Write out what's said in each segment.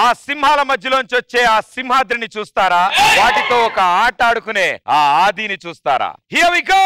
ఆ సింహాల మధ్యలోంచి వచ్చే ఆ సింహాద్రిని చూస్తారా? వాటితో ఒక ఆట ఆడుకునే ఆ ఆదిని చూస్తారా? Here we go.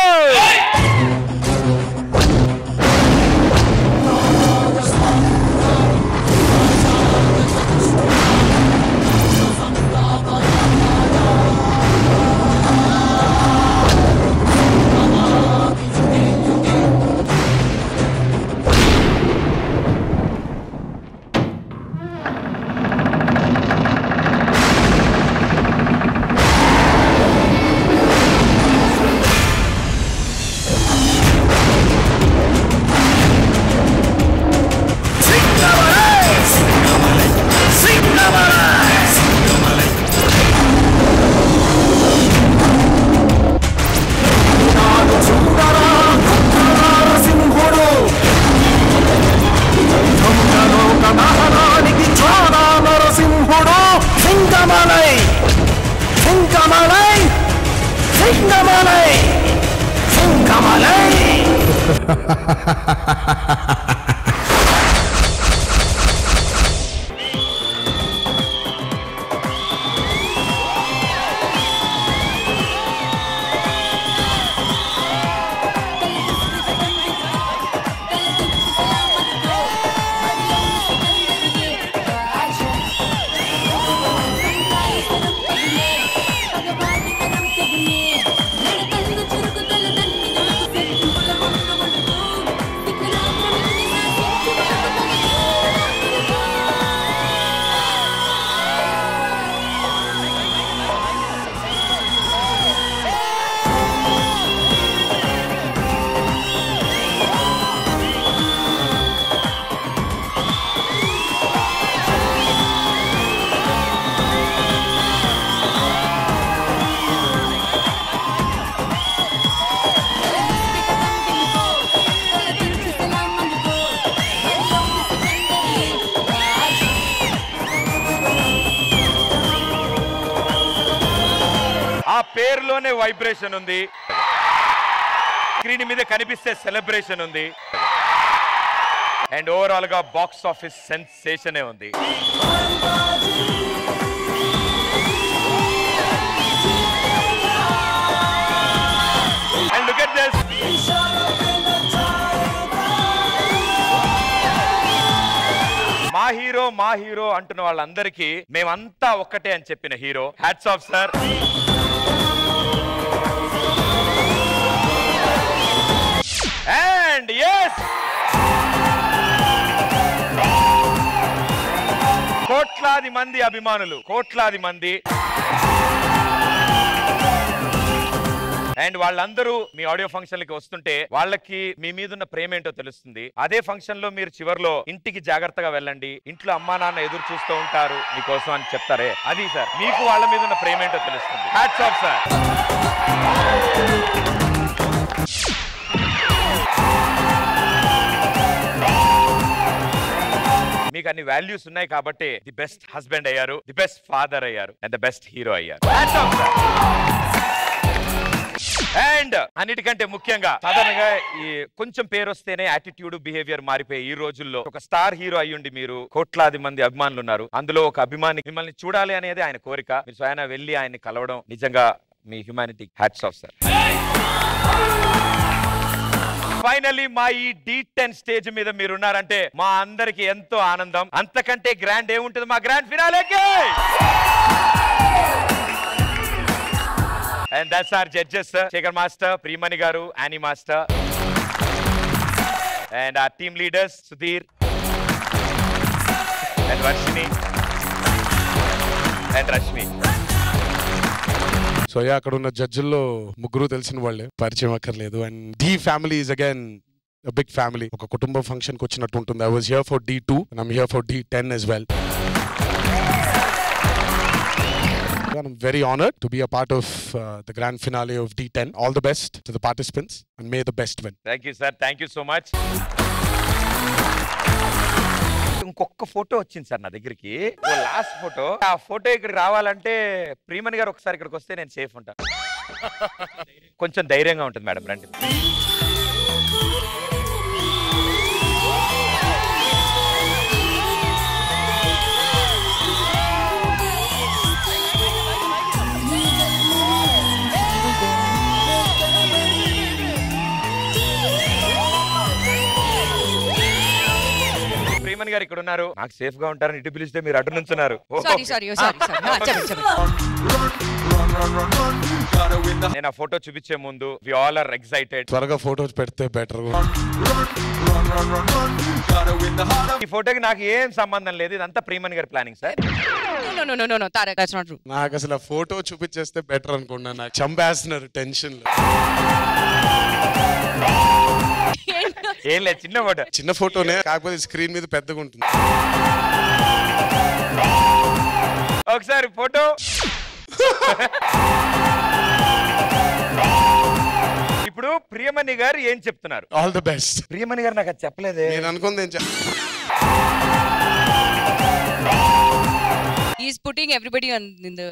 పేరులోనే వైబ్రేషన్ ఉంది, స్క్రీన్ మీద కనిపిస్తే సెలబ్రేషన్ ఉంది, అండ్ ఓవరాల్ గా బాక్స్ ఆఫీస్ సెన్సేషన్ ఉంది. And look at this. మా హీరో అంటున్న వాళ్ళందరికీ మేమంతా ఒక్కటే అని చెప్పిన hero. Hats off sir. And yes, కోట్లాది మంది అభిమానులు, కోట్లాది మంది, అండ్ వాళ్ళందరూ మీ ఆడియో ఫంక్షన్లకి వస్తుంటే వాళ్ళకి మీ మీదున్న ప్రేమ ఏంటో తెలుస్తుంది. అదే ఫంక్షన్ లో మీరు చివర్లో ఇంటికి జాగ్రత్తగా వెళ్ళండి, ఇంట్లో అమ్మా నాన్న ఎదురు చూస్తూ ఉంటారు మీకోసం అని చెప్తారే, అది సార్ మీకు వాళ్ళ మీద ఉన్న ప్రేమ ఏంటో తెలుస్తుంది. Hats off sir. మీకు అన్ని వాల్యూస్ ఉన్నాయి కాబట్టి ది బెస్ట్ హస్బెండ్ అయ్యారు, ది బెస్ట్ ఫాదర్ అయ్యారు, అండ్ ద బెస్ట్ హీరో అయ్యారు. అండ్ అన్నిటికంటే ముఖ్యంగా సాధారణంగా ఈ కొంచెం పేరు వస్తేనే యాటిట్యూడ్ బిహేవియర్ మారిపోయి ఈ రోజుల్లో ఒక స్టార్ హీరో అయ్యుండి మీరు కోట్లాది మంది అభిమానులు ఉన్నారు, అందులో ఒక అభిమాని మిమ్మల్ని చూడాలి అనేది ఆయన కోరిక, మీరు స్వయాన వెళ్ళి ఆయన్ని కలవడం నిజంగా మీ humanity. Hats off sir. Finally మా ఈ D10 స్టేజ్ మీద మీరు ఉన్నారంటే మా అందరికి ఎంతో ఆనందం. అంతకంటే గ్రాండ్ ఏముంటుంది మా గ్రాండ్ ఫినాలేకి. And that's our judges, Shekhar master, Priyamani garu, Aani master, and our team leaders Sudheer and Varshini and Rashmi. So అక్కడ ఉన్న జడ్జిల్లో ముగ్గురు తెలిసిన వాళ్ళే, పరిచయం అక్కర్లేదు. And the family is again a big family. ఒక కుటుంబ ఫంక్షన్ కి వచ్చినట్టు ఉంటుంది. I was here for D2 and I'm here for D10 as well. And I'm very honored to be a part of the grand finale of D10. All the best to the participants and may the best win. Thank you sir, thank you so much. ఇంకొక photo వచ్చింది sir నా దగ్గరికి, last photo. ఆ photo ఇక్కడికి రావాలంటే ప్రియమణి గారు ఒకసారి ఇక్కడికి వస్తే నేను సేఫ్ ఉంటాను. కొంచెం ధైర్యంగా ఉంటుంది మేడం, రండి. ప్రియమణి గారు ఇక్కడ ఉన్నారు. నాకు సేఫ్ గా ఉంటారని ఇటు పిలిస్తే మీరు అటు నుంచున్నారు. నేను ఆ ఫోటో చూపించే ముందు వి ఆల్ ఆర్ ఎక్సైటెడ్. త్వరగా ఫోటోస్ పెడితే బెటర్. ఈ ఫోటోకి నాకు ఏం సంబంధం లేదు, ఇదంతా ప్రియమణి గారి ప్లానింగ్ సార్. నాకు అసలు ఆ ఫోటో చూపించేస్తే బెటర్ అనుకున్నా. నాకు చంపేస్తున్నారు టెన్షన్ లో. ఏం లేదు, చిన్న ఫోటో. చిన్న ఫోటోనే, కాకపోతే స్క్రీన్ మీద పెద్దగా ఉంటుంది. ఒకసారి ఫోటో. ఇప్పుడు ప్రియమణి గారు ఏం చెప్తున్నారు? All the best. ప్రియమణి గారు నాకు అది చెప్పలేదే. నేను అనుకుంది ఏం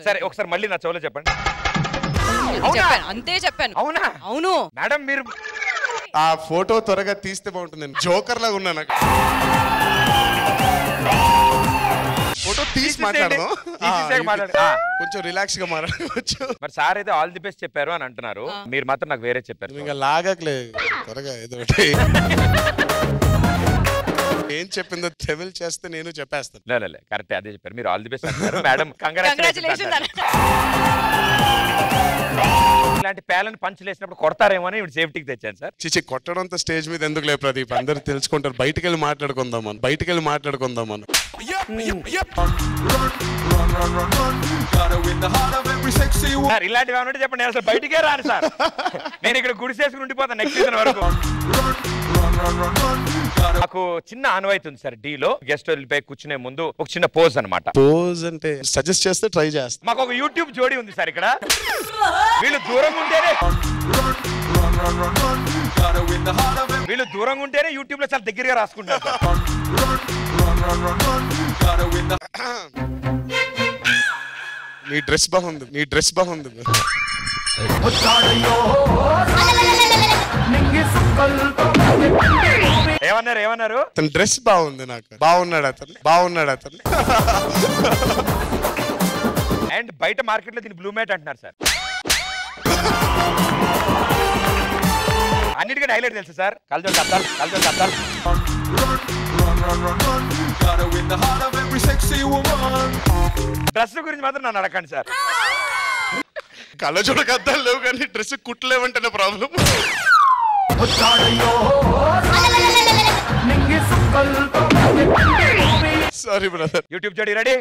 సరే ఒకసారి మళ్ళీ నా చెవులో చెప్పండి. అంతే చెప్పాను. అవునా? అవును మేడం, మీరు ఆ ఫోటో త్వరగా తీస్తే బాగుంటుంది. జోకర్ లాగా ఉన్నా. నాకు ఫోటో తీసి మాట్లాడదాం, కొంచెం రిలాక్స్ గా మాట్లాడవచ్చు. మరి సార్ అయితే ఆల్ ది బెస్ట్ చెప్పారు అని అంటున్నారు, మీరు మాత్రం నాకు వేరే చెప్పారు. ఇంకా లాగలేదు త్వరగా ఏదో ఏం చెప్పిందో ట్రెవెల్ చేస్తే నేను చెప్పేస్తాను. కరెక్ట్, అదే చెప్పారు. మీరు ఆల్ ది బెస్ట్ అంటారు మేడం. కంగ్రాచులేషన్స్. ఇలాంటి పేలను పంచులేసినప్పుడు కొడతారేమో అని ఇప్పుడు సేఫ్టీకి తెచ్చాను సార్. చిచి కొట్టడంతో స్టేజ్ మీద ఎందుకు లే ప్రదీప్, అందరు తెలుసుకుంటారు. బయటికి వెళ్ళి మాట్లాడుకుందాం మనం. ఇలాంటివి ఏమంటే చెప్పండి, నేను అసలు బయటికే రాను సార్. నేను ఇక్కడ గుడిసేసుకుని ఉండిపోతాను నెక్స్ట్ సీజన్ వరకు. నాకు చిన్న ఆనవాయితీ ఉంది సార్ డీలో. గెస్ట్ వెళ్ళిపోయి కూర్చునే ముందు ఒక చిన్న పోజ్ అన్నమాట. పోజ్ అంటే సజెస్ట్ చేస్తే ట్రై చేస్తాను. మాకు ఒక యూట్యూబ్ జోడీ ఉంది సార్ ఇక్కడ. వీళ్ళు దూరంగా ఉంటేనే యూట్యూబ్ లో చాలా దగ్గరగా రాసుకుంటారు. నీ డ్రెస్ బాగుంది. ఏమన్నారు? అతని డ్రెస్ బాగుంది. నాకు బాగున్నాడు అతను. అండ్ బయట మార్కెట్ లో దీన్ని బ్లూ మ్యాట్ అంటున్నారు సార్. అన్నిటికంటే హైలైట్ తెలుసు సార్, కల్జోల్ కత్తాలు. డ్రెస్ గురించి మాత్రం నన్ను అడగండి సార్. కళ్ళజోడు కద్దాలు లేవు కానీ డ్రెస్ కుట్టలేవంటేనే ప్రాబ్లం. Sorry brother. యూట్యూబ్ జోడీ రెడీ?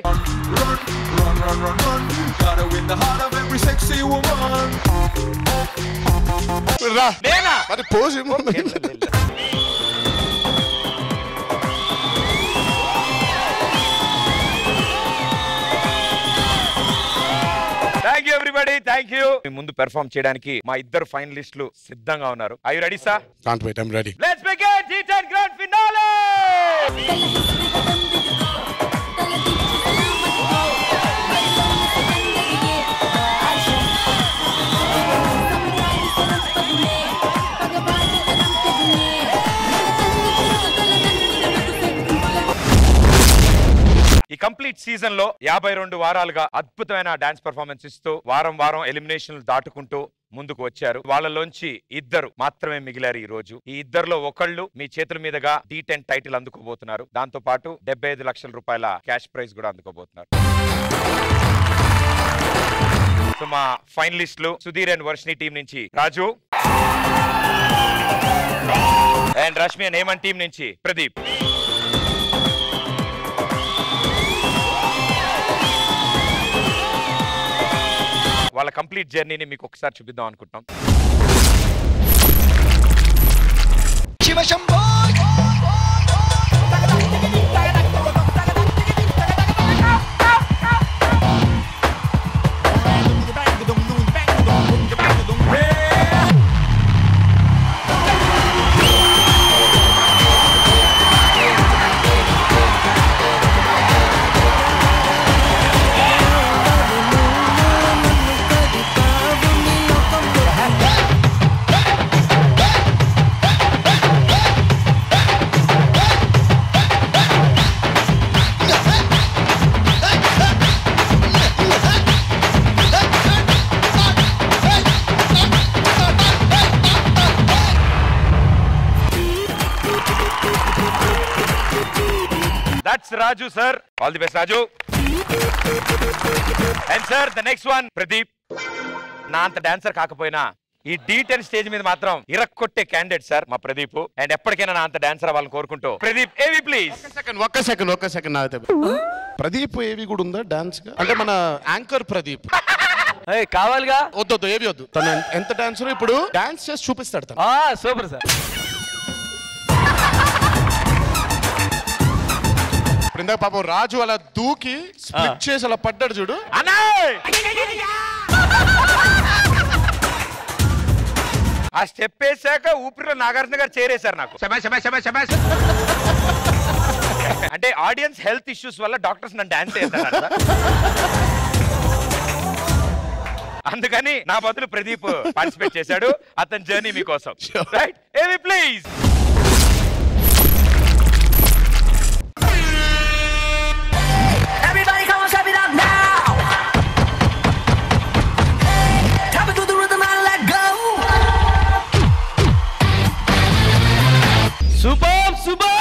మరి పోజ్ ఏమో. Thank you everybody, thank you. ముందు పెర్ఫార్మ్ చేయడానికి మా ఇద్దరు ఫైనలిస్టులు సిద్ధంగా ఉన్నారు. Are you ready sir? Can't wait, I'm ready. Let's begin G10 grand finale. ఈ కంప్లీట్ సీజన్ లో 52 వారాలుగా అద్భుతమైన డాన్స్ పర్ఫార్మెన్స్ ఇస్తూ వారం ఎలిమినేషన్లు దాటుకుంటూ ముందుకు వచ్చారు. వాళ్ళలోంచి ఇద్దరు మాత్రమే మిగిలారు ఈ రోజు. ఈ ఇద్దరులో ఒకళ్ళు మీ చేతుల మీదుగా D10 టైటిల్ అందుకోబోతున్నారు. దాంతో పాటు 75 లక్షల రూపాయల క్యాష్ ప్రైజ్ కూడా అందుకోబోతున్నారు. సో మా ఫైనలిస్టులు సుధీర్ అండ్ వర్షిని టీం నుంచి Raju, and Rashmi and Hemanth team నుంచి ప్రదీప్. వాళ్ళ కంప్లీట్ జర్నీని మీకు ఒకసారి చూపిద్దాం అనుకుంటున్నాం. Shiva Shambho That's Raju, sir. All the best, Raju. And sir, the next one, Pradeep. నా అంత డాన్సర్ కాకపోయినా ఈ D10 స్టేజ్ మీద మాత్రం ఇరక్కొట్టే క్యాండిడేట్ సార్ మా ప్రదీప్. అండ్ ఎప్పటికైనా నా అంత డాన్సర్ వాళ్ళని కోరుకుంటూ ప్రదీప్ ఏవి ప్లీజ్. ఒక్క సెకండ్ నాతో ప్రదీప్ ఏవి కూడా ఉందా డాన్స్ గా? అంటే మన యాంకర్ ప్రదీప్ కావాలిగా. వద్దు ఏవి వద్దు. తను ఎంత డాన్సర్ ఇప్పుడు డాన్స్ చేసి చూపిస్తాడు తను. Super sir. ఇప్పుడు ఇందాక పాపం రాజు అలా దూకి స్ప్లిట్ చేసి అలా పడ్డాడు చూడు. ఆ స్టెప్ వేసాక ఊపిరిలో నాగార్జున గారు చేరేశారు నాకు. అంటే ఆడియన్స్ హెల్త్ ఇష్యూస్ వల్ల డాక్టర్స్ నన్ను డాన్స్ చేస్తారు, అందుకని నా బదులు ప్రదీప్ పార్టిసిపేట్ చేశాడు. అతని జర్నీ మీకోసం. రైట్ ఏవి ప్లీజ్. Super super.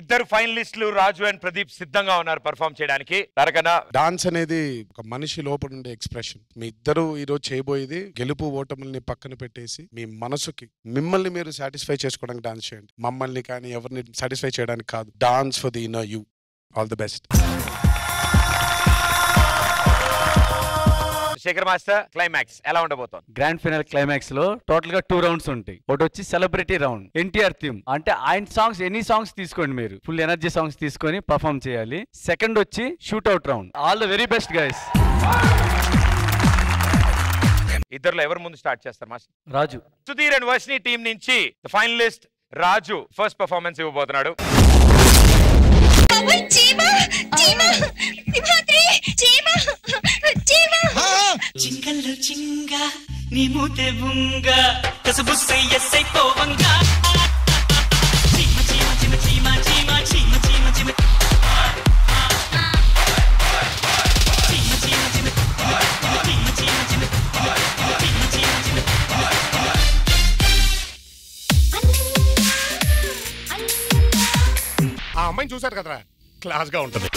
ఇద్దరు ఫైనలిస్టులు రాజు అండ్ ప్రదీప్ సిద్ధంగా ఉన్నారు పర్ఫార్మ్ చేయడానికి. తరకనా డాన్స్ అనేది ఒక మనిషి లోపల ఉండే ఎక్స్ప్రెషన్. మీ ఇద్దరు ఈ రోజు చేయబోయేది గెలుపు ఓటముల్ని పక్కన పెట్టేసి మీ మనసుకి మిమ్మల్ని మీరు సాటిస్ఫై చేసుకోవడానికి డాన్స్ చేయండి. మమ్మల్ని కానీ ఎవరిని సాటిస్ఫై చేయడానికి కాదు. Dance for the inner you. All the best. Shekhar master, climax ఎలా ఉండబోతోంది? గ్రాండ్ ఫైనల్ క్లైమాక్స్ లో టోటల్ గా 2 రౌండ్స్ ఉంటాయి. ఒకటి వచ్చి సెలబ్రిటీ రౌండ్, ఎన్టీఆర్ థీమ్. అంటే ఆయన సాంగ్స్ ఎనీ సాంగ్స్ తీసుకోండి, మీరు ఫుల్ ఎనర్జీ సాంగ్స్ తీసుకొని పర్ఫార్మ్ చేయాలి. సెకండ్ వచ్చి shoot out round. All the very best guys. ఇద్దరులో ఎవరు ముందు స్టార్ట్ చేస్తారు master? Raju. Sudheer and Varshini team నుంచి ఫైనలిస్ట్ రాజు ఫస్ట్ పర్ఫార్మెన్స్ ఇవ్వబోతున్నాడు. చింగల్లో చింగ నీ మూతే బుంగ కసబుస్సై ఎస్సై పోవంగా చీమ చీమ చీమ చీమ చీమ చీమ చీమ చీమ ఆ అమ్మాయిని చూసారు కదరా, క్లాస్ గా ఉంటుంది.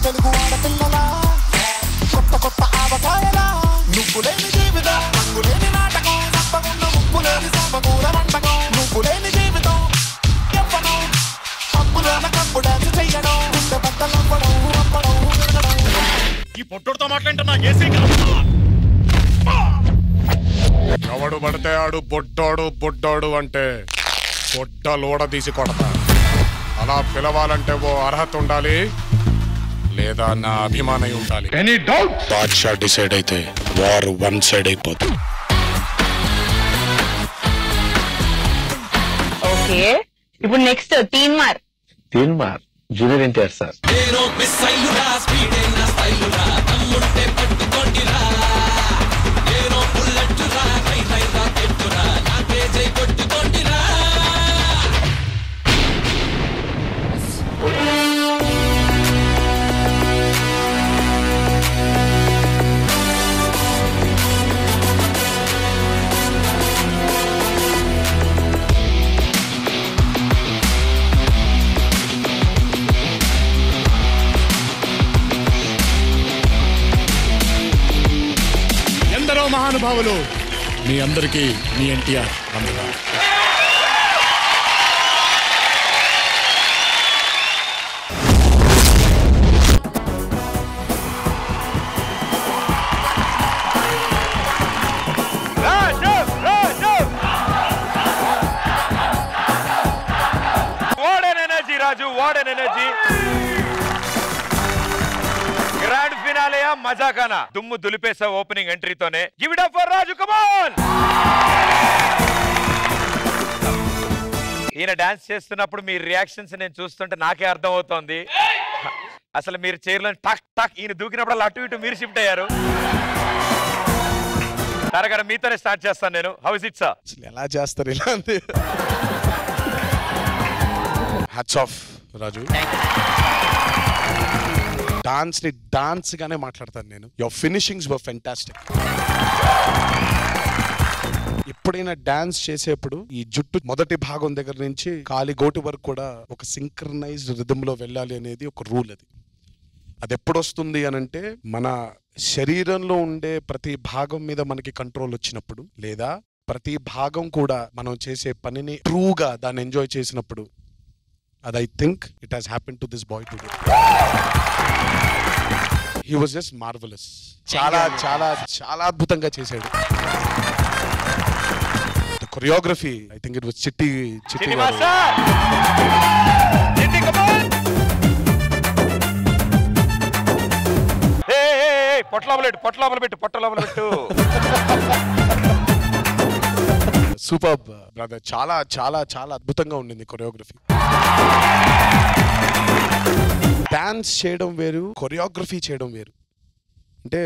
తెలుగు ఆడపిల్లలా కొత్త కొత్త ఆవకాయలా నువ్వు లేని జీవితం రంగు లేని నాటకం తప్పకుండా ఉప్పు లేని సాంబకూర వంటకం నువ్వు లేని జీవితం చెప్పడం పప్పులోన కప్పు డాన్స్ చెయ్యడం గుండె బట్టలు అవ్వడం అప్పడం వినడం. ఈ పొట్టుతో మాట్లాడుతున్నా ఏసీ ఎవడు పడితే ఆడు బొడ్డోడు అంటే బొడ్డ లోడ తీసి కొడతా. అలా పిలవాలంటే ఓ అర్హత ఉండాలి, లేదా నా అభిమానం ఉండాలి. Any doubt? బాద్షా డిసైడ్ అయితే వారు వన్ సైడ్ అయిపోతుంది. ఓకే, ఇప్పుడు next Teenmaar. Junior NTR sir. మహానుభావులు, మీ అందరికీ మీ ఎన్టీఆర్ వందనాలు. Raju, what an energy! Grand ఫినాలేయా మజాకానా? దుమ్ము దులిపేసా ఓపెనింగ్ ఎంట్రీతోనే. Give it up for Raju, come on! ఈయన డాన్స్ చేస్తున్నప్పుడు మీ రియాక్షన్స్ నేను చూస్తుంటే నాకే అర్థం అవుతోంది. అసలు మీరు చైర్లో టక్ టక్ ఈయన దూకినప్పుడు అటు ఇటు మీరు షిఫ్ట్ అయ్యారు. తారగారు మీతోనే స్టార్ట్ చేస్తాను నేను. How is it sir? ఎలా చేస్తారు ఇలా? హ్యాట్స్ ఆఫ్ రాజు. డాన్స్ ని డాన్స్ గానే మాట్లాడతాను నేను. Your finishings were fantastic. ఎప్పుడైనా డాన్స్ చేసేప్పుడు ఈ జుట్టు మొదటి భాగం దగ్గర నుంచి కాలి గోటి వరకు కూడా ఒక సింక్రనైజ్డ్ రిథమ్ లో వెళ్ళాలి అనేది ఒక రూల్. అది ఎప్పుడు వస్తుంది అనంటే మన శరీరంలో ఉండే ప్రతి భాగం మీద మనకి కంట్రోల్ వచ్చినప్పుడు, లేదా ప్రతి భాగం కూడా మనం చేసే పనిని ట్రూగా దాన్ని ఎంజాయ్ చేసినప్పుడు. అది I think it has happen to this boy today. He was just marvellous. చాలా చాలా చాలా అద్భుతంగా చేశాడు. Choreography I think it was చిట్టి పొట్టలోపల పెట్టు. Super brother. చాలా చాలా చాలా అద్భుతంగా ఉండింది కొరియోగ్రఫీ. డాన్స్ చేయడం వేరు, కొరియోగ్రఫీ చేయడం వేరు. అంటే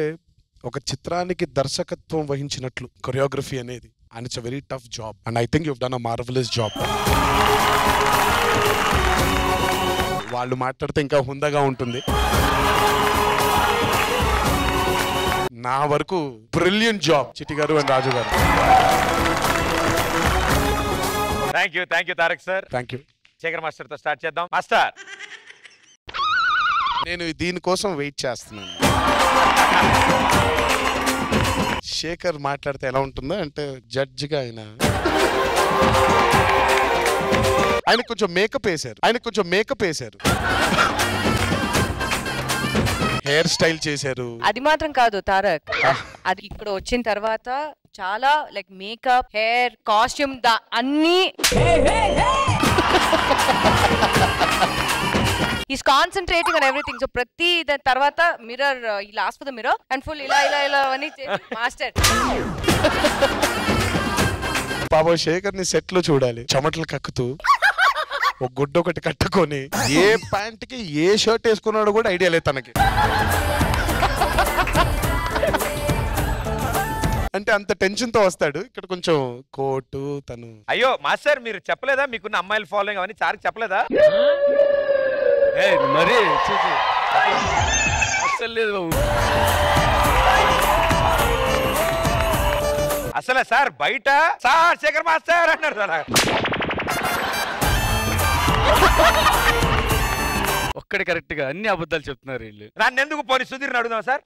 ఒక చిత్రానికి దర్శకత్వం వహించినట్లు కొరియోగ్రఫీ అనేది. And it's a very tough job. And I think you've done a marvellous job. వాళ్ళు మాట్లాడితే ఇంకా హుందగా ఉంటుంది. నా వరకు బ్రిలియంట్ జాబ్ చిట్టి గారు అండ్ రాజు గారు. Thank you Tarak sir. Thank you. Shekhar master తో స్టార్ట్ చేద్దాం. మాస్టర్, నేను దీనికోసం వెయిట్ చేస్తున్నాను. శేఖర్ మాట్లాడితే ఎలా ఉంటుందో అంటే జడ్జిగా ఆయన కొంచెం మేకప్ వేశారు. హెయిర్ స్టైల్ చేశారు. అది మాత్రం కాదు తారక్, అది ఇక్కడ వచ్చిన తర్వాత చాలా లైక్ మేకప్, హెయిర్, కాస్ట్యూమ్ అన్ని he's concentrating on everything. So ప్రతి దాని తర్వాత mirror, he'll ask for the mirror and full ఇలా అని మాస్టర్. పాపం శేఖర్ ని సెట్ లో చూడాలి, చెమటలు కక్కుతూ ఒక గుడ్డ ఒకటి కట్టుకొని ఏ ప్యాంట్ కి ఏ షర్ట్ వేసుకున్నాడో కూడా ఐడియా లేదు తనకి. అంటే అంత టెన్షన్ తో వస్తాడు. ఇక్కడ కొంచెం కోటు తను. అయ్యో మాస్టర్, మీరు చెప్పలేదా మీకున్న అమ్మాయిల ఫాలోయింగ్ అవన్నీ సార్కి చెప్పలేదా? మరి అసలు లేదు అసలు సార్ బయట సార్ శేఖర్ మాస్టర్ అన్నారు సార్. ఒక్కడే కరెక్ట్ గా అన్ని అబద్ధాలు చెప్తున్నారు వీళ్ళు. నన్ను ఎందుకు పోనీ సుధీర్ అడుగుదాం సార్.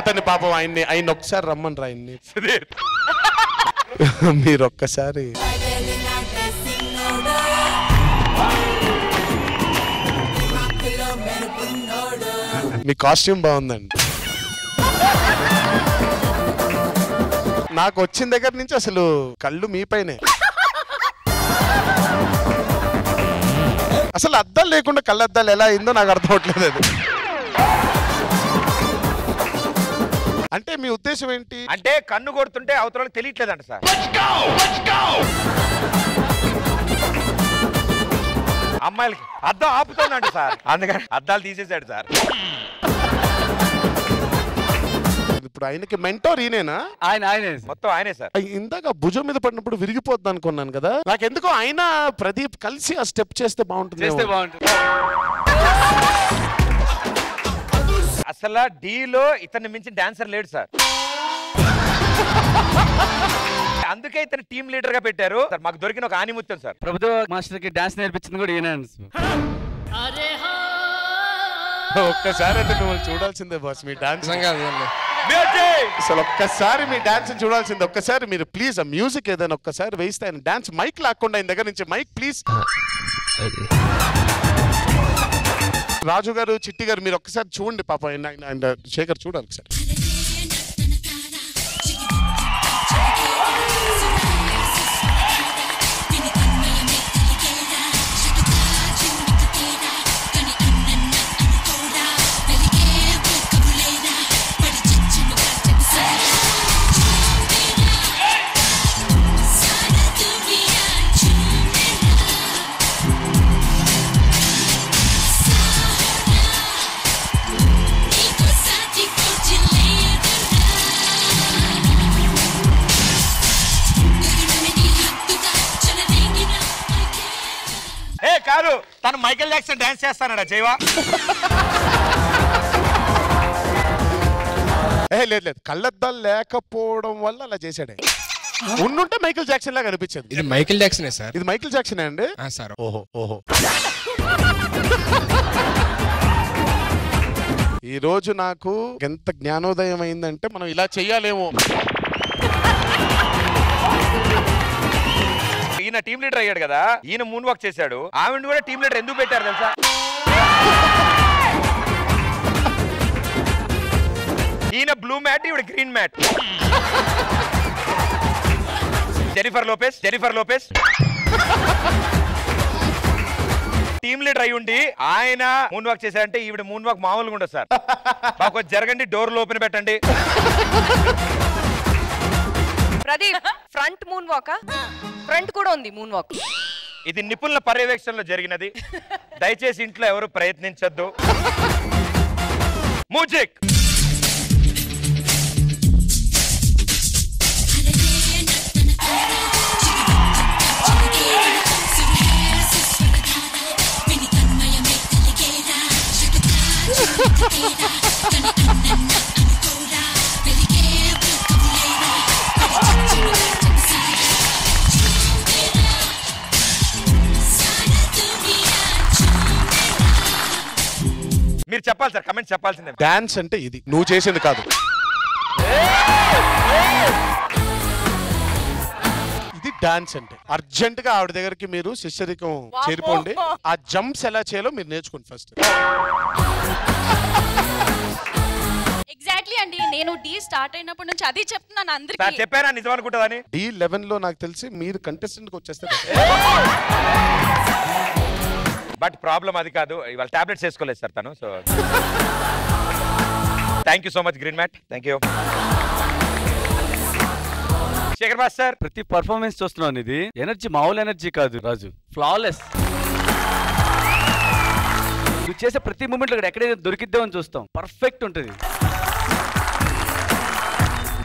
అతని పాపం ఆయన ఒక్కసారి రమ్మని రా. ఆయన్ని సుధీర్ మీరు ఒక్కసారి మీ కాస్ట్యూమ్ బాగుందండి. నాకు వచ్చిన దగ్గర నుంచి అసలు కళ్ళు మీ పైనే. అసలు అద్దాలు లేకుండా కళ్ళద్దాలు ఎలా అయిందో నాకు అర్థం అవట్లేదు. అది అంటే మీ ఉద్దేశం ఏంటి? అంటే కన్ను కొడుతుంటే అవతల తెలియట్లేదంట సార్. అమ్మాయిలకి అద్దం ఆపుతుందంట సార్, అందుకని అద్దాలు తీసేసాడు సార్. ఇప్పుడు ఆయనకి మెంటోర్ ఈయనేనా? ఆయనే మొత్తం ఆయనే సార్. ఇందాక భుజం మీద పడినప్పుడు విరిగిపోద్ది అనుకున్నాను కదా. నాకెందుకో ఆయన ప్రదీప్ కలిసి ఆ స్టెప్ చేస్తే బాగుంటుంది. అసలు డీలో ఇతన్ని మించి డాన్సర్ లేడు సార్. అందుకే ఇతను టీమ్ లీడర్ గా పెట్టారు సార్. మాకు దొరికిన ఒక ఆనిముత్యం సార్. ప్రభుత్వ మాస్టర్ కి డాన్స్ నేర్పించింది కూడా ఈయన. ఒక్కసారి అయితే మిమ్మల్ని చూడాల్సిందే బాస్. మీ డాన్స్ అసలు ఒక్కసారి మీ డాన్స్ చూడాల్సిందే. ఒక్కసారి మీరు ప్లీజ్ ఆ మ్యూజిక్ ఏదైనా ఒక్కసారి వేస్తే ఆయన డాన్స్ మైక్ లాక్కుండా ఆయన దగ్గర నుంచి మైక్ ప్లీజ్. రాజు గారు, చిట్టి గారు మీరు ఒక్కసారి చూడండి పాప. శేఖర్ చూడాలి ఒకసారి. కాదు తను మైకేల్ జాక్సన్ డాన్స్ చేస్తానడా జైవా. లేదు లేదు, కళ్ళద్దాలు లేకపోవడం వల్ల అలా చేశాడే. ఉండుంటే మైకేల్ జాక్సన్ లాగా అనిపించింది. ఇది మైకేల్ జాక్సనే సార్. ఇది మైకేల్ జాక్సన్ అండి సార్. ఓహో ఓహో. ఈ రోజు నాకు ఎంత జ్ఞానోదయం అయిందంటే మనం ఇలా చెయ్యాలేమో. ఈయన టీమ్ లీడర్ అయ్యాడు కదా, ఈయన మూన్ వాక్ చేశాడు. ఆవిడ కూడా టీమ్ లీడర్ ఎందుకు పెట్టారు తెలుసా? ఈయన బ్లూ మ్యాట్, ఈవిడ green mat. Jennifer Lopez team leader అయి ఉండి ఆయన మూన్ వాక్ చేశారంటే ఈవిడ మూన్ వాక్ మామూలుగా ఉండదు సార్. మాకు జరగండి, డోర్లు ఓపెన్ పెట్టండి. Pradeep front moon walk, front కూడా ఉంది మూన్ వాక్. ఇది నిపుణుల పర్యవేక్షణలో జరిగినది. దయచేసి ఇంట్లో ఎవరు ప్రయత్నించొద్దు. మ్యూజిక్. మీరు చెప్పాలి సార్, కమెంట్ చెప్పాల్సిందే. డాన్స్ అంటే ఇది, నువ్వు చేసింది కాదు. ఇది డాన్స్ అంటే. అర్జెంట్ గా ఆవిడ దగ్గరికి మీరు శిష్యరికం చేరిపోండి. ఆ జంప్స్ ఎలా చేయాలో మీరు నేర్చుకోండి ఫస్ట్. ఎగ్జాక్ట్లీ అండి, నేను డి స్టార్ట్ అయినప్పటి నుంచి అది చెప్తున్నాను అందరికీ. చెప్పారా నిజం అనుకుంటుందని? D11 లో నాకు తెలిసి మీరు కంటెస్టెంట్ కి వచ్చేస్తారు. బట్ ప్రాబ్లం అది కాదు, ఇవాళ టాబ్లెట్స్ వేసుకోలేదు సార్ తను. So thank you so much green mat. Thank you Shekhar master. ప్రతి పర్ఫార్మెన్స్ చూస్తున్నాను, ఇది ఎనర్జీ మామూలు ఎనర్జీ కాదు రాజు. ఫ్లాలెస్. నువ్వు చేసే ప్రతి మూమెంట్ లో ఎక్కడైనా దొరికిద్దామని చూస్తాం. పర్ఫెక్ట్ ఉంటుంది.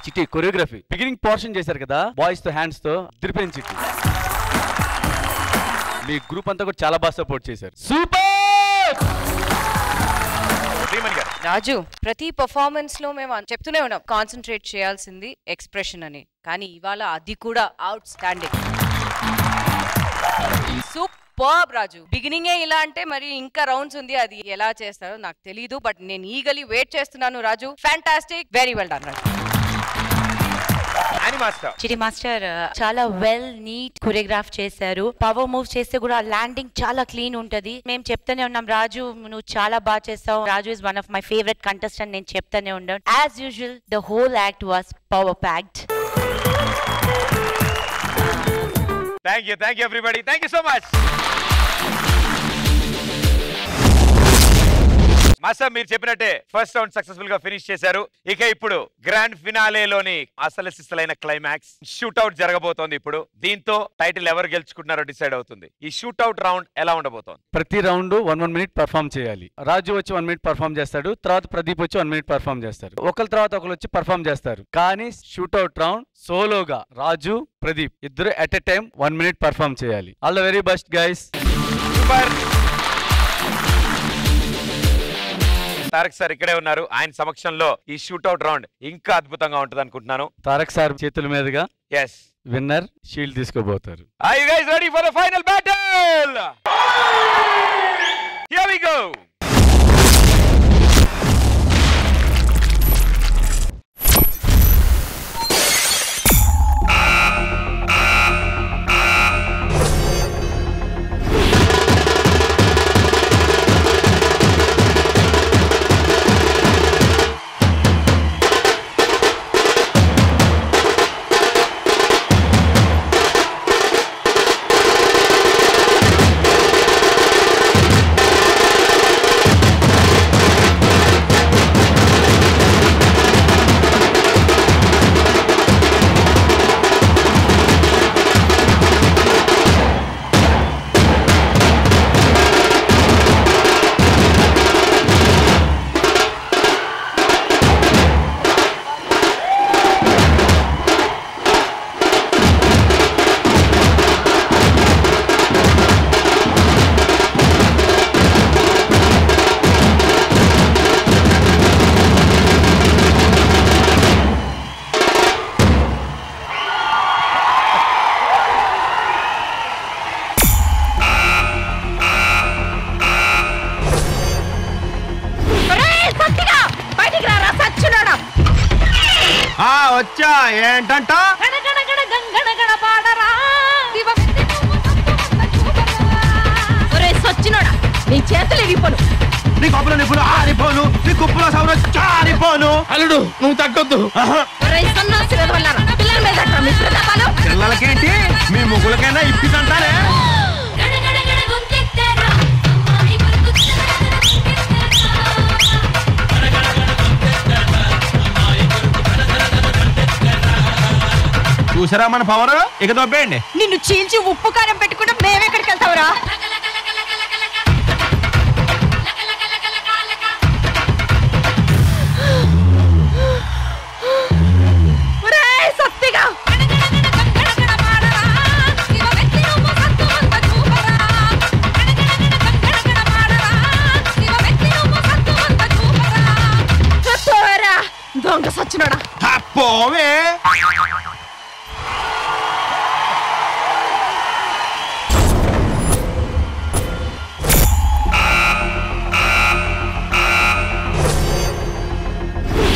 చిట్టి కొరియోగ్రఫీ బిగినింగ్ పోర్షన్ చేశారు కదా బాయ్స్ తో హ్యాండ్స్ తో, దిరిపోయిన చిట్టి. మీ గ్రూప్ అంతా కూడా చాలా బాగా సపోర్ట్ చేశారు. సూపర్. రాజు ప్రతి పర్ఫార్మెన్స్ లో మేము చెప్తూనే ఉన్నాం కాన్సన్ట్రేట్ చేయాల్సింది ఎక్స్ప్రెషన్ అని, కానీ ఇవాళ అది కూడా అవుట్ స్టాండింగ్. సూపర్ రాజు. బిగినింగే ఇలా అంటే మరి ఇంకా రౌండ్స్ ఉంది, అది ఎలా చేస్తారో నాకు తెలీదు. బట్ నేను ఈగలీ వెయిట్ చేస్తున్నాను రాజు. ఫ్యాంటాస్టిక్, వెరీ వెల్ డన్ రాజు. చిటి మాస్టర్ చాలా వెల్ నీట్ కొరియోగ్రాఫ్ చేశారు. పవర్ మూవ్ చేస్తే కూడా ల్యాండింగ్ చాలా క్లీన్ ఉంటది. మేము చెప్తానే ఉన్నాం రాజు నువ్వు చాలా బాగా చేస్తావు. Raju is one of my favourite contestant. నేను చెప్తానే ఉన్నాను. As usual the whole act was power packed. Thank you everybody. Thank you so much. Master మీరు చెప్పినట్టే ఫస్ట్ రౌండ్ సక్సెస్ఫుల్ గా ఫినిష్ చేశారు. ఇక ఇప్పుడు గ్రాండ్ ఫినాలేలోని అసలు సిస్టలైన క్లైమాక్స్ షూట్అవుట్ జరగబోతోంది. ఇప్పుడు దీంతో టైటిల్ ఎవరు గెలుచుకుంటున్నారో డిసైడ్ అవుతుంది. ఈ షూట్అవుట్ రౌండ్ ఎలా ఉండబోతోంది? ప్రతి రౌండ్ 1 minute పర్ఫామ్ చేయాలి. రాజు వచ్చి 1 minute పర్ఫామ్ చేస్తాడు, తర్వాత ప్రదీప్ వచ్చి 1 minute పర్ఫామ్ చేస్తారు. ఒకరి తర్వాత ఒకరు వచ్చి పర్ఫామ్ చేస్తారు. కానీ షూట్అవుట్ రౌండ్ సోలోగా రాజు ప్రదీప్ ఇద్దరు at a time 1 minute perform చేయాలి. All the very best guys. Super. Tarak sir ఇక్కడే ఉన్నారు. ఆయన సమక్షంలో ఈ షూట్అవుట్ రౌండ్ ఇంకా అద్భుతంగా ఉంటుంది అనుకుంటున్నాను. తారక్ సార్ చేతుల మీదుగా yes విన్నర్ షీల్డ్ తీసుకోబోతారు. Are you guys ready for the final battle? Here we go. ఏంటంట సచ్చినోడా నీ చేతులు ఎగిపోను నీ కొప్పులో నిప్పులు ఆరిపోను నీ కుప్పులో సౌర చారిపోను అల్లుడు నువ్వు తగ్గొద్దు పిల్లలకేంటి మీ ముగ్గులకైనా ఇప్పిదంటారే చూసారా మన పవర్ ఇక దొబ్బేయండి నిన్ను చీల్చి ఉప్పు కారం పెట్టుకుంటే మేమెక్కడికి వెళ్తావురా సత్తిగా దొంగ సచ్చినోడా పోవే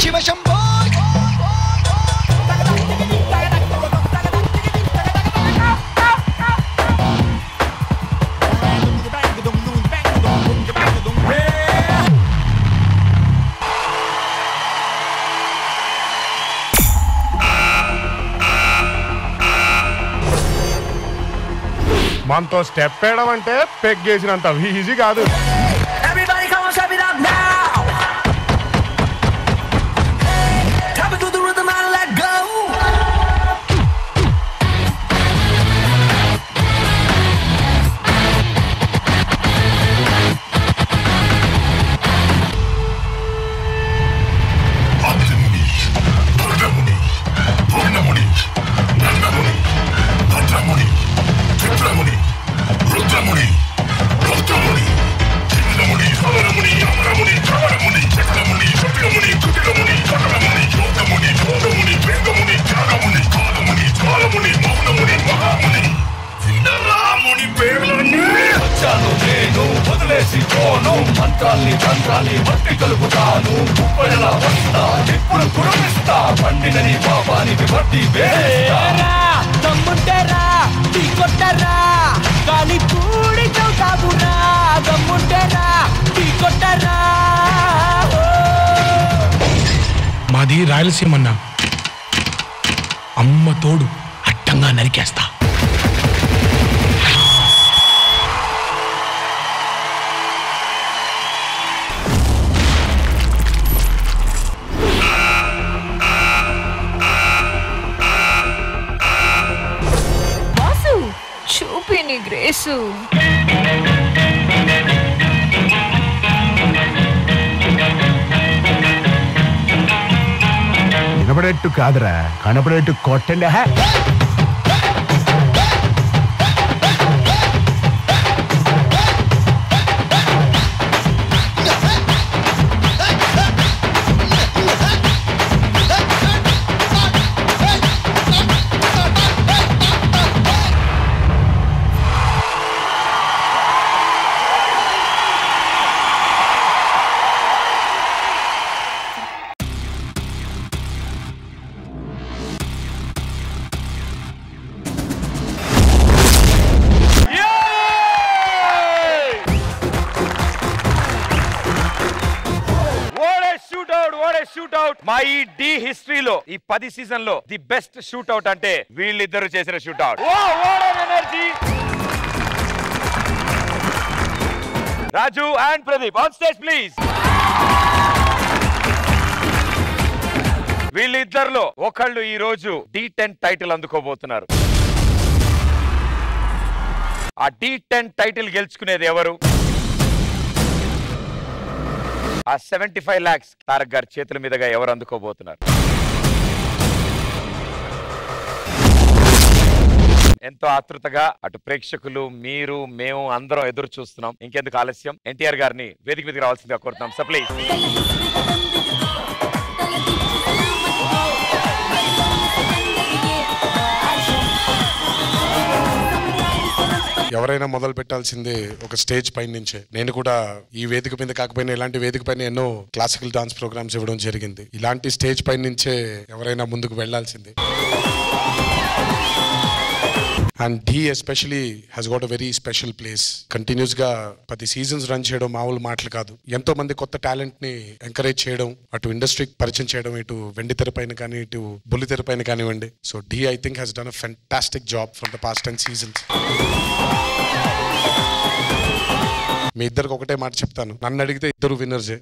శివశంభో మనతో స్టెప్ వేయడం అంటే పెగ్గేసినంత ఈజీ కాదు. మంత్రాల్ని తంత్రాల్ని భక్తి కలుపుతాను ఉప్పడలా వస్తా ఇప్పుడు కురిపిస్తా పండినని పాపానికి వడ్డీ వేస్తా దమ్ముంటేరా టీ కొట్టరా కానీ పూడి చౌతాబురా దమ్ముంటేరా టీ కొట్టరా మాది రాయలసీమన్న అమ్మ తోడు అట్టంగా నరికేస్తా. చూపి నీ గ్రేసు వినపడేట్టు కాదురా కనపడేట్టు కొట్టండి. మా ఈ డి హిస్టరీలో ఈ 10 సీజన్ లో ది బెస్ట్ షూట్అవుట్ అంటే వీళ్ళిద్దరు చేసిన shootout. Energy. Raju and Pradeep on stage please. వీళ్ళిద్దరిలో ఒకళ్ళు ఈ రోజు D10 టైటిల్ అందుకోబోతున్నారు. ఆ D10 టైటిల్ గెలుచుకునేది ఎవరు? ఆ 75 lakhs తారక్ గారి చేతుల మీదుగా ఎవరు అందుకోబోతున్నారు? ఎంతో ఆతృతగా అటు ప్రేక్షకులు, మీరు, మేము అందరం ఎదురు చూస్తున్నాం. ఇంకెందుకు ఆలస్యం, ఎన్టీఆర్ గారిని వేదిక మీదకి రావాల్సిందిగా కోరుతున్నాం. So please. ఎవరైనా మొదలు పెట్టాల్సిందే ఒక స్టేజ్ పైన నుంచే. నేను కూడా ఈ వేదిక మీద కాకపోయినా ఇలాంటి వేదిక పైన ఎన్నో క్లాసికల్ డాన్స్ ప్రోగ్రామ్స్ ఇవ్వడం జరిగింది. ఇలాంటి స్టేజ్ పైన నుంచే ఎవరైనా ముందుకు వెళ్లాల్సిందే. And he especially has got a very special place. Continuous గా 10 seasons రన్ చేయడం మామూలు మాటలు కాదు. ఎంతో మంది కొత్త టాలెంట్ ని ఎంకరేజ్ చేయడం, అటు ఇండస్ట్రీకి పరిచయం చేయడం, ఇటు వెండి తెర పైన కానీ ఇటు బుల్లి తెర పైన కానివ్వండి. So Dhee I think has done a fantastic job from the past 10 seasons. మీ ఇద్దరికి ఒకటే మాట చెప్తాను, నన్ను అడిగితే ఇద్దరు విన్నర్సే.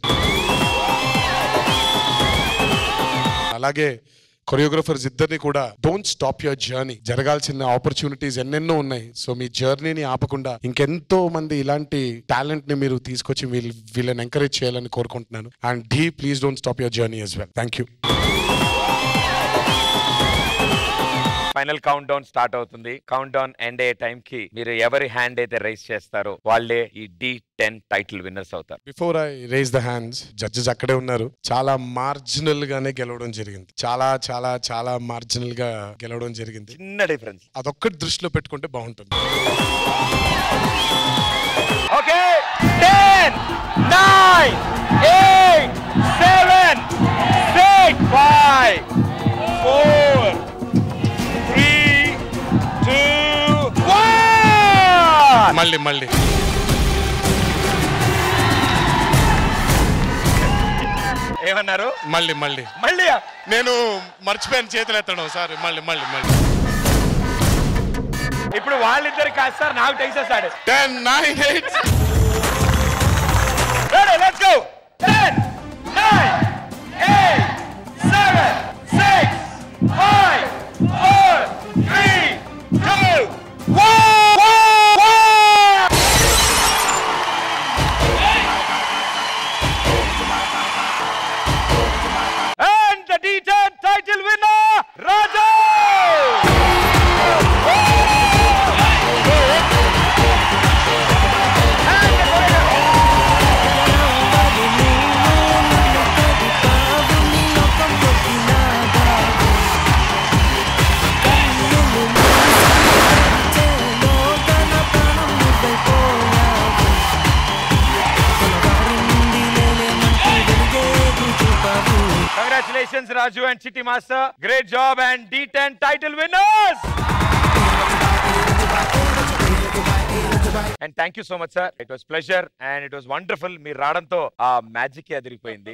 అలాగే కొరియోగ్రఫర్స్ ఇద్దరిని కూడా డోంట్ స్టాప్ యువర్ జర్నీ. జరగాల్సిన ఆపర్చునిటీస్ ఎన్నెన్నో ఉన్నాయి. సో మీ జర్నీని ఆపకుండా ఇంకెంతో మంది ఇలాంటి టాలెంట్ ని మీరు తీసుకొచ్చి వీళ్ళని ఎంకరేజ్ చేయాలని కోరుకుంటున్నాను. And Dhee please don't stop your journey as well. Thank you. Final countdown start అవుతుంది. కౌంట్ డౌన్ ఎండ్ అయ్యే టైం కి మీరు ఎవరి హ్యాండ్ అయితే రైజ్ చేస్తారో వాళ్ళే ఈ D10 టైటిల్ విన్నర్స్ అవుతారు. Before I raise the hands, judges అక్కడే ఉన్నారు. చాలా మార్జినల్ గానే గెలవడం జరిగింది. చాలా చాలా చాలా మార్జినల్ గా గెలవడం జరిగింది. చిన్న డిఫరెన్స్, అదొక్కటి దృష్టిలో పెట్టుకుంటే బాగుంటుంది. ఓకే 10 9 8 7 6 5 4 3 2 1 మళ్ళీ ఏమన్నారు? మళ్ళీ నేను మర్చిపోయాను చేతులు ఎత్తడం సార్. మళ్ళీ ఇప్పుడు వాళ్ళిద్దరు కాదు సార్, నాకు టైసేసాడు. 10 9 8 ready, let's go. 10 9 8 7 6 5 4 3 2 1 And the D10 title winner, Raju! Congratulations, Raju and Chitti Master. Great job and D10 title winners. And thank you so much, sir. It was pleasure and it was wonderful. మీ రావడంతో ఆ magic అదిరిపోయింది.